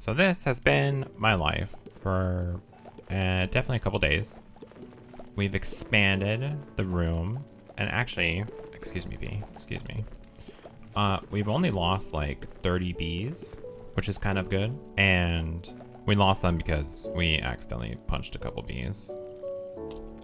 So this has been my life for definitely a couple days. We've expanded the room, and actually, excuse me, B, excuse me. We've only lost like 30 bees, which is kind of good. And we lost them because we accidentally punched a couple bees.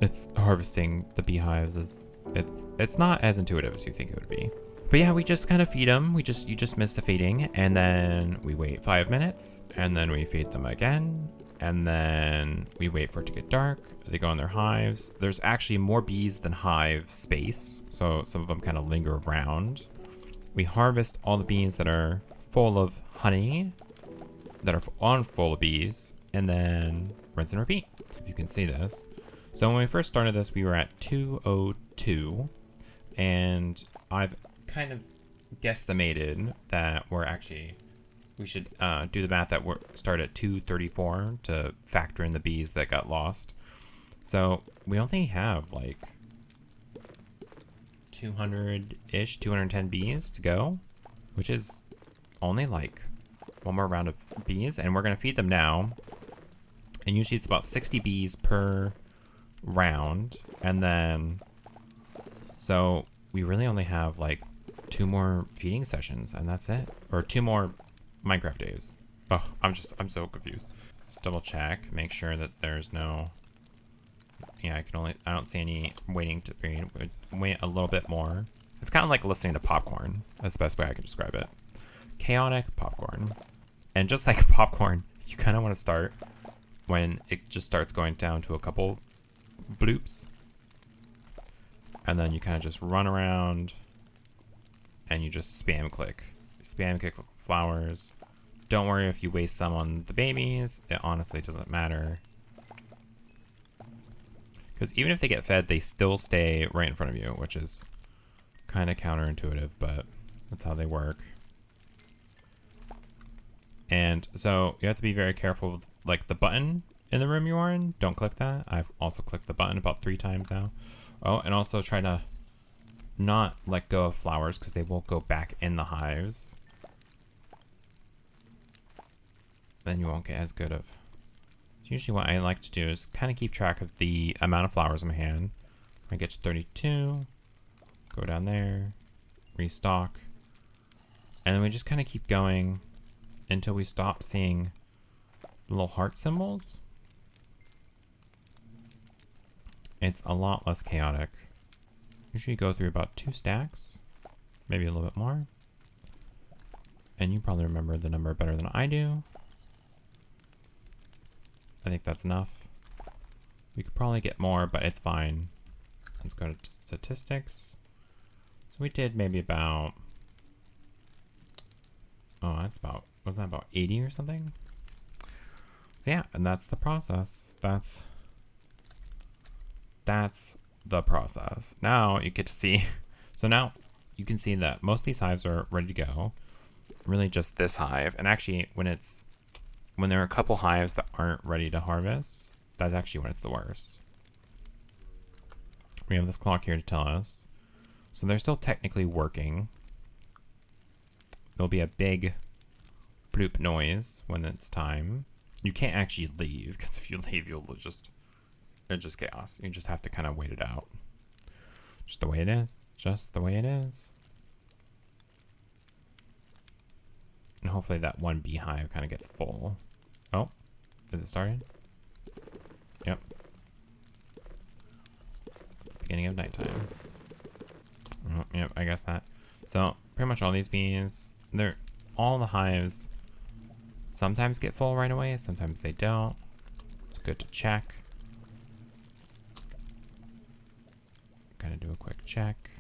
It's harvesting the beehives it's not as intuitive as you think it would be. But yeah, we just kind of feed them. You just miss the feeding, and then we wait 5 minutes, and then we feed them again, and then we wait for it to get dark. They go in their hives. There's actually more bees than hive space, so some of them kind of linger around. We harvest all the bees that are full of honey, that are full of bees, and then rinse and repeat. If you can see this. So when we first started this, we were at 202, and I've kind of guesstimated that we should do the math that we're start at 234 to factor in the bees that got lost. So we only have like 200-ish, 210 bees to go, which is only like one more round of bees, and we're gonna feed them now. And usually it's about 60 bees per round, and then so we really only have like 2 more feeding sessions, and that's it, or 2 more Minecraft days. Oh, I'm so confused. Let's double check, make sure that there's no. Yeah, I don't see any waiting to breed. Wait a little bit more. It's kind of like listening to popcorn. That's the best way I can describe it. Chaotic popcorn. And just like popcorn, you kind of want to start when it just starts going down to a couple bloops. And then you kind of just run around and you just spam click. Spam click flowers. Don't worry if you waste some on the babies. It honestly doesn't matter. Because even if they get fed, they still stay right in front of you, which is kind of counterintuitive, but that's how they work. And so you have to be very careful with like the button in the room you are in. Don't click that. I've also clicked the button about 3 times now. Oh, and also try to not let go of flowers because they will go back in the hives. Then you won't get as good of. Usually what I like to do is kind of keep track of the amount of flowers in my hand. I get to 32, go down there, restock, and then we just kind of keep going until we stop seeing the little heart symbols. It's a lot less chaotic. Usually go through about 2 stacks, maybe a little bit more. And you probably remember the number better than I do. I think that's enough. We could probably get more, but it's fine. Let's go to statistics. So we did maybe about, wasn't that about 80 or something? So yeah, and that's the process. That's the process. Now you get to see, so now you can see that most of these hives are ready to go. Really just this hive, and actually when there are a couple hives that aren't ready to harvest, that's actually when it's the worst. We have this clock here to tell us. So they're still technically working. There'll be a big bloop noise when it's time. You can't actually leave, because if you leave, it's just chaos. You just have to kind of wait it out. Just the way it is. Just the way it is. And hopefully that one beehive kind of gets full. Oh, is it started? Yep. It's the beginning of nighttime. Oh, yep, I guess that. So pretty much all these bees, all the hives sometimes get full right away, sometimes they don't. It's good to check. Kind of do a quick check.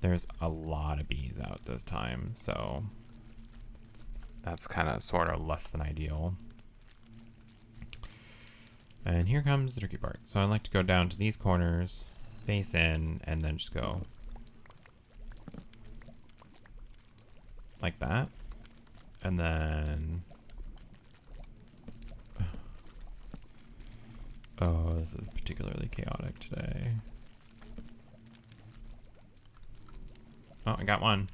There's a lot of bees out this time, so that's kind of sort of less than ideal. And here comes the tricky part. So I like to go down to these corners, face in, and then just go like that. And then, oh, this is particularly chaotic today. Oh, I got one.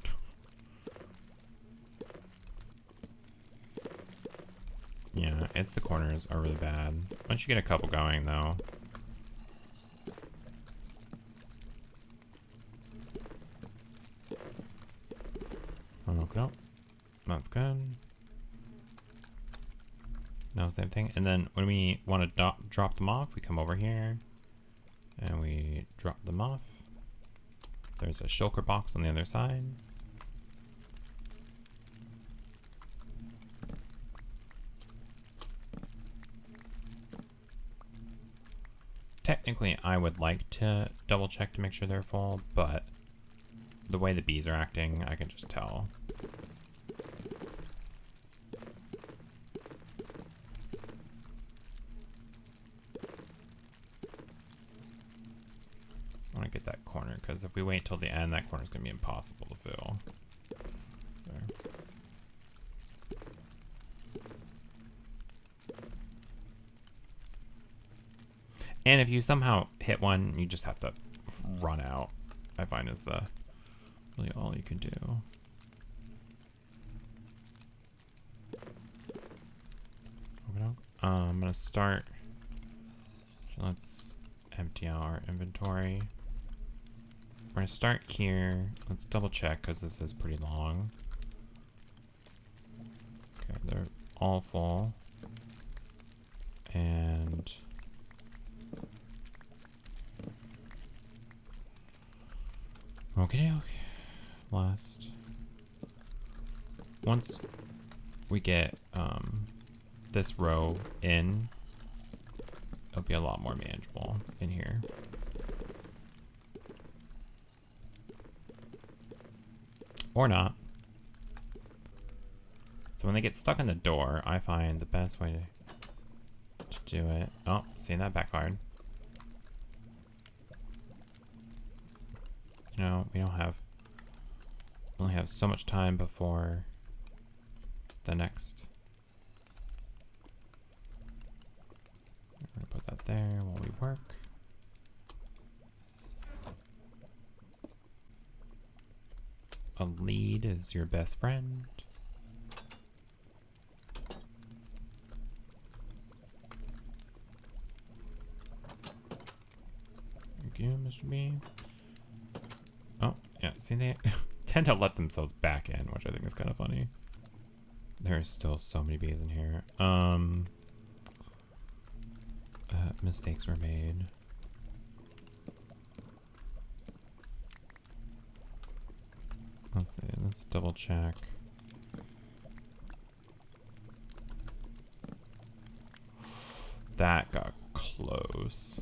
it's the corners are really bad. Once you get a couple going, though. Okay, that's good. No, same thing. And then when we want to drop them off, we come over here and we drop them off. There's a shulker box on the other side. Technically, I would like to double check to make sure they're full, but the way the bees are acting, I can just tell. I want to get that corner, because if we wait till the end, that corner's going to be impossible to fill. There. And if you somehow hit one, you just have to run out, I find is the really all you can do. I'm going to start. Let's empty out our inventory. We're going to start here. Let's double check because this is pretty long. Okay, they're all full. And okay. Last. Once we get this row in, it'll be a lot more manageable in here. Or not. So when they get stuck in the door, I find the best way to do it. Oh, see, that backfired. You know, we only have so much time before the next. I'm gonna put that there while we work. A lead is your best friend. Thank you, Mr. B. Oh, yeah, see, they tend to let themselves back in, which I think is kind of funny. There's still so many bees in here. Mistakes were made. Let's see, let's double check. That got close.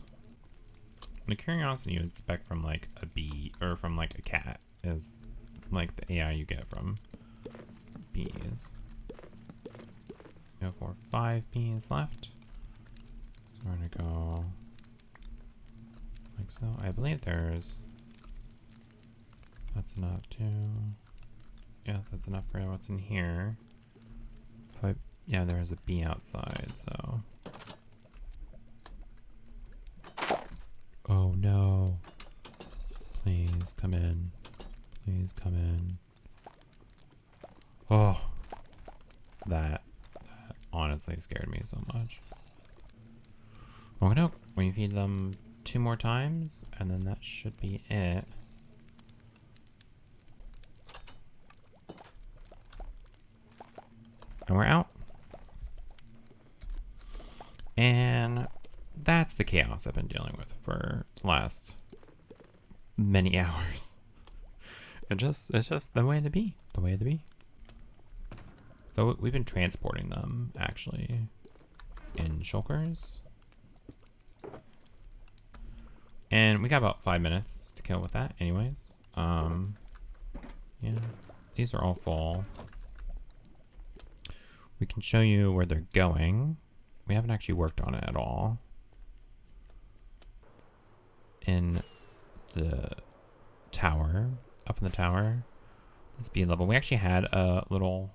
The curiosity you expect from like a bee or from like a cat is like the AI you get from bees. 4, 5 bees left. So we're gonna go like so. I believe there's. That's enough too. Yeah, that's enough for what's in here. Yeah, there's a bee outside, so. Oh no. Please come in. Please come in. Oh. That honestly scared me so much. Oh no. We feed them 2 more times, and then that should be it. And we're out. And that's the chaos I've been dealing with for the last many hours. It's just the way to be. The way to be. So we've been transporting them, actually, in shulkers. And we got about 5 minutes to kill with that anyways. Yeah, these are all full. We can show you where they're going. We haven't actually worked on it at all. In the tower, up in the tower, this bee level, we actually had a little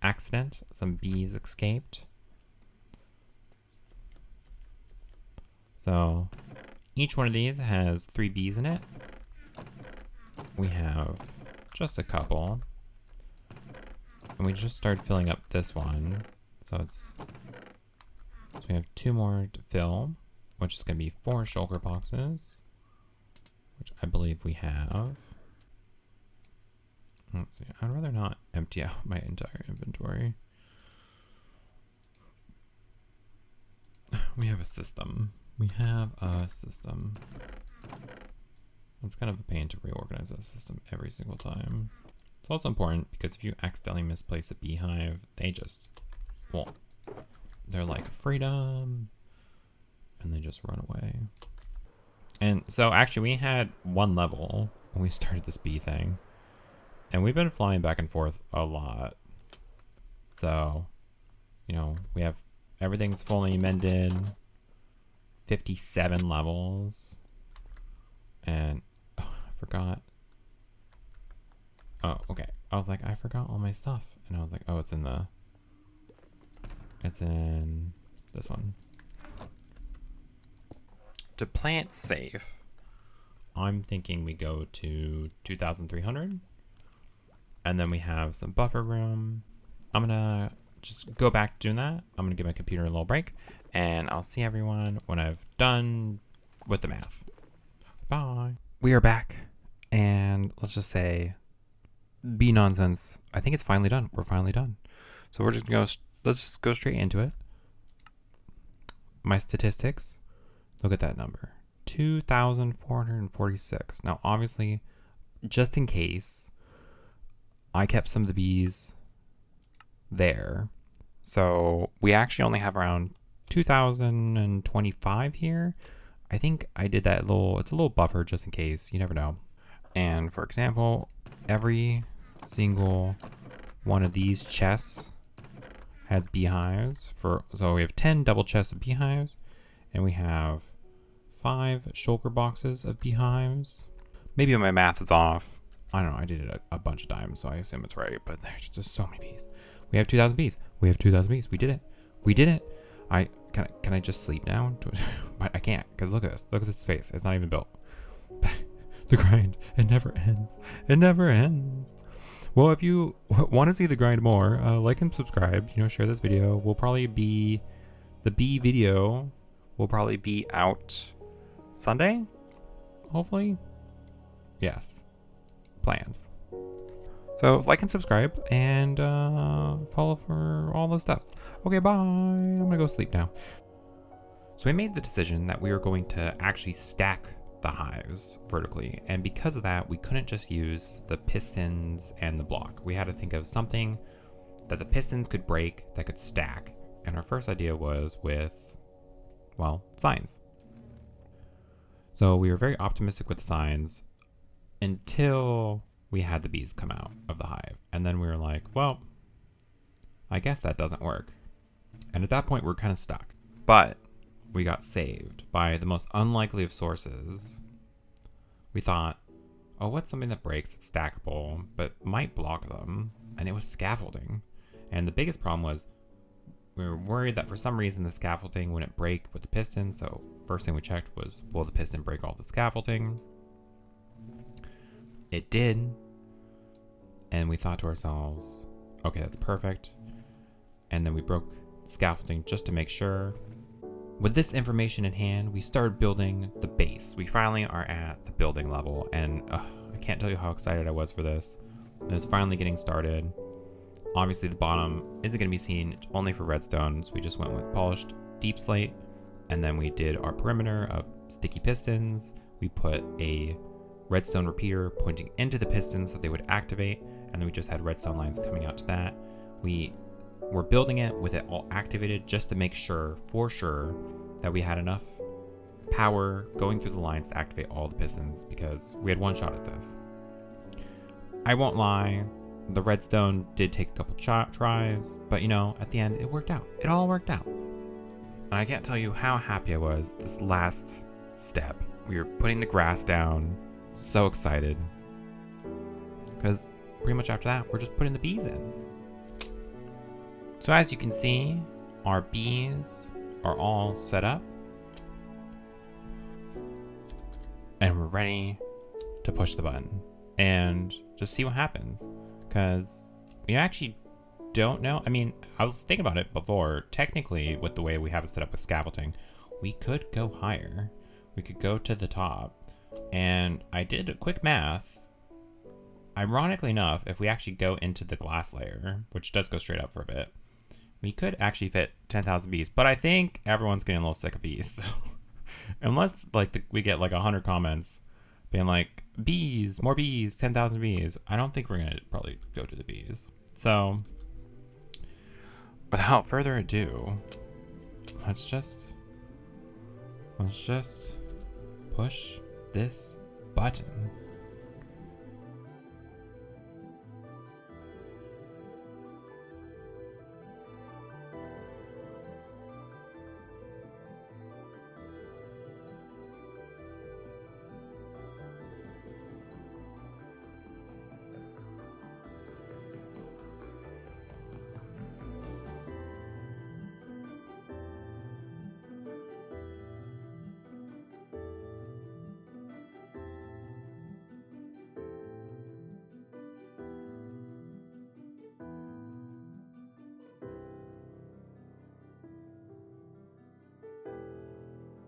accident. Some bees escaped. So each one of these has 3 bees in it. We have just a couple. And we just started filling up this one. So it's So we have 2 more to fill, which is going to be 4 shulker boxes, which I believe we have. Let's see. I'd rather not empty out my entire inventory. We have a system. We have a system. It's kind of a pain to reorganize that system every single time. It's also important because if you accidentally misplace a beehive, they just, well, they're like freedom, and they just run away. And so actually we had 1 level when we started this bee thing, and we've been flying back and forth a lot. So, you know, we have everything's fully mended, 57 levels, and oh, I forgot. Oh, okay. I was like, I forgot all my stuff, and I was like, oh, it's in this one. To play it safe, I'm thinking we go to 2,300, and then we have some buffer room. I'm gonna just go back to doing that. I'm gonna give my computer a little break, and I'll see everyone when I've done with the math. Bye. We are back, and let's just say, bee nonsense. I think it's finally done. We're finally done. So we're just gonna go. Let's just go straight into it. My statistics. Look at that number, 2,446. Now, obviously, just in case, I kept some of the bees there. So we actually only have around 2,025 here. I think I did that it's a little buffer just in case, you never know. And for example, every single one of these chests has beehives so we have 10 double chests of beehives, and we have 5 shulker boxes of beehives. Maybe my math is off. I don't know. I did it a bunch of times, so I assume it's right. But there's just so many bees. We have 2,000 bees. We have 2,000 bees. We did it. We did it. Can I just sleep now? But I can't, because look at this. Look at this space. It's not even built. The grind. It never ends. It never ends. Well, if you want to see the grind more, like and subscribe. You know, share this video. The bee video will probably be out Sunday, hopefully. Yes, plans. So like and subscribe, and follow for all the stuff. Okay, bye. I'm gonna go sleep now. So we made the decision that we were going to actually stack the hives vertically, and because of that, we couldn't just use the pistons and the block. We had to think of something that the pistons could break that could stack, and our first idea was with, well, signs. So we were very optimistic with the signs until we had the bees come out of the hive, and then we were like, well, I guess that doesn't work. And at that point, we're kind of stuck, but we got saved by the most unlikely of sources. We thought, oh, what's something that breaks, it's stackable, but might block them? And it was scaffolding. And the biggest problem was we were worried that for some reason the scaffolding wouldn't break with the piston. So first thing we checked was, will the piston break all the scaffolding? It did. And we thought to ourselves, okay, that's perfect. And then we broke the scaffolding just to make sure. With this information in hand, we started building the base. We finally are at the building level, and I can't tell you how excited I was for this. It was finally getting started. Obviously, the bottom isn't going to be seen, it's only for redstone, so we just went with polished deep slate, and then we did our perimeter of sticky pistons. We put a redstone repeater pointing into the pistons so they would activate, and then we just had redstone lines coming out to that. We were building it with it all activated just to make sure, for sure, that we had enough power going through the lines to activate all the pistons, because we had one shot at this. I won't lie, the redstone did take a couple tries, but you know, at the end, it worked out. It all worked out. And I can't tell you how happy I was this last step. We were putting the grass down, so excited, because pretty much after that, we're just putting the bees in. So as you can see, our bees are all set up, and we're ready to push the button and just see what happens, because we actually don't know. I mean, I was thinking about it before. Technically, with the way we have it set up with scaffolding, we could go higher. We could go to the top. And I did a quick math. Ironically enough, if we actually go into the glass layer, which does go straight up for a bit, we could actually fit 10,000 bees. But I think everyone's getting a little sick of bees. So unless like we get like 100 comments being like, bees, more bees, 10,000 bees, I don't think we're going to probably go to the bees. So without further ado, let's just push this button.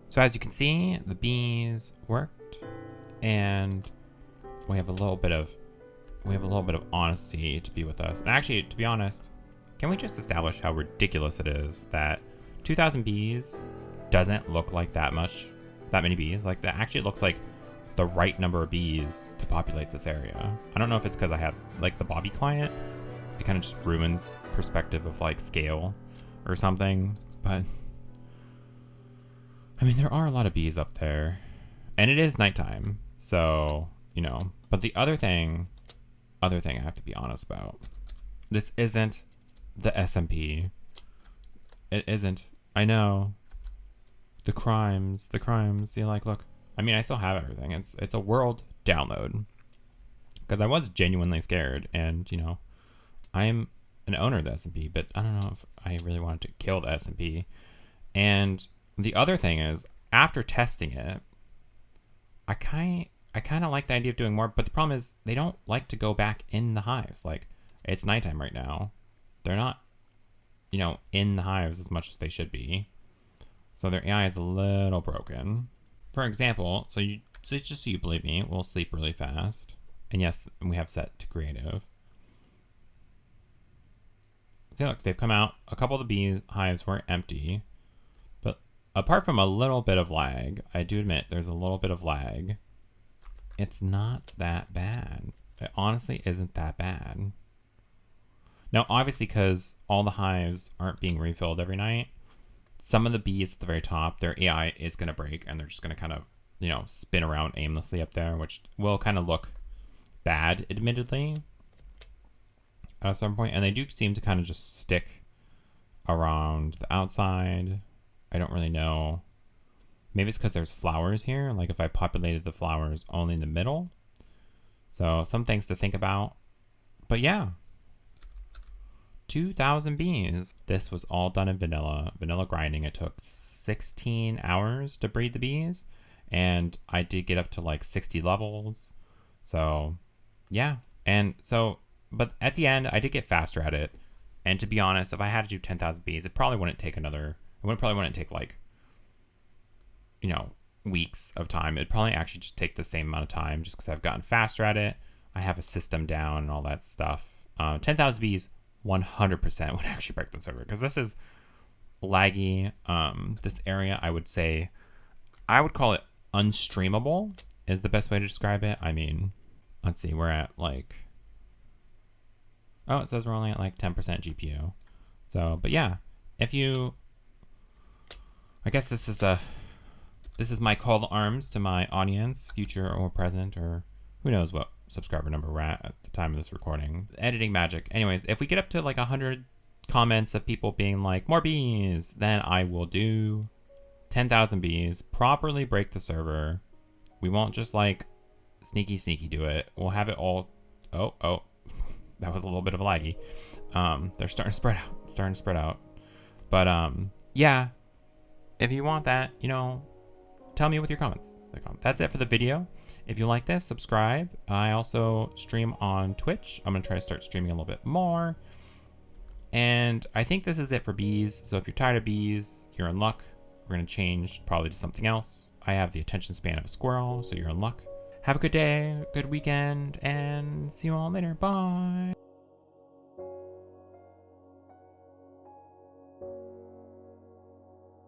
So as you can see, the bees worked, and we have a little bit of honesty to be with us. And actually, to be honest, can we just establish how ridiculous it is that 2,000 bees doesn't look like that many bees? Like, that actually looks like the right number of bees to populate this area. I don't know if it's because I have like the Bobby client. It kind of just ruins perspective of like scale or something, but I mean, there are a lot of bees up there, and it is nighttime, so, you know. But the other thing I have to be honest about, this isn't the SMP. It isn't. I know. The crimes, you know, like, look. I mean, I still have everything. It's a world download. Because I was genuinely scared, and, you know, I'm an owner of the SMP, but I don't know if I really wanted to kill the SMP. And the other thing is, after testing it, I kind of like the idea of doing more, but the problem is they don't like to go back in the hives. Like, it's nighttime right now. They're not, you know, in the hives as much as they should be. So their AI is a little broken. For example, so just so you believe me, we'll sleep really fast. And yes, we have set to creative. See, look, they've come out. A couple of the bee hives were empty. Apart from a little bit of lag, I do admit there's a little bit of lag. It's not that bad. It honestly isn't that bad. Now, obviously, because all the hives aren't being refilled every night, some of the bees at the very top, their AI is going to break, and they're just going to kind of, you know, spin around aimlessly up there, which will kind of look bad, admittedly, at a certain point. And they do seem to kind of just stick around the outside. I don't really know. Maybe it's because there's flowers here. Like if I populated the flowers only in the middle. So some things to think about. But yeah. 2,000 bees. This was all done in vanilla. Vanilla grinding. It took 16 hours to breed the bees. And I did get up to like 60 levels. So yeah. And so, but at the end, I did get faster at it. And to be honest, if I had to do 10,000 bees, it probably wouldn't take take like, you know, weeks of time. It'd probably actually just take the same amount of time just because I've gotten faster at it. I have a system down and all that stuff. 10,000 bees, 100% would actually break the server because this is laggy. This area, I would call it unstreamable is the best way to describe it. I mean, let's see, we're at like, oh, it says we're only at like 10% GPU. So, but yeah, I guess this is my call to arms to my audience, future or present, or who knows what subscriber number we're at the time of this recording. Editing magic. Anyways, if we get up to like 100 comments of people being like, more bees, then I will do 10,000 bees, properly break the server. We won't just like sneaky do it. We'll have it all. Oh, that was a little bit of a laggy. They're starting to spread out. But yeah. If you want that, you know, tell me with your comments. That's it for the video. If you like this, subscribe. I also stream on Twitch. I'm going to try to start streaming a little bit more. And I think this is it for bees. So if you're tired of bees, you're in luck. We're going to change probably to something else. I have the attention span of a squirrel, so you're in luck. Have a good day, good weekend, and see you all later. Bye.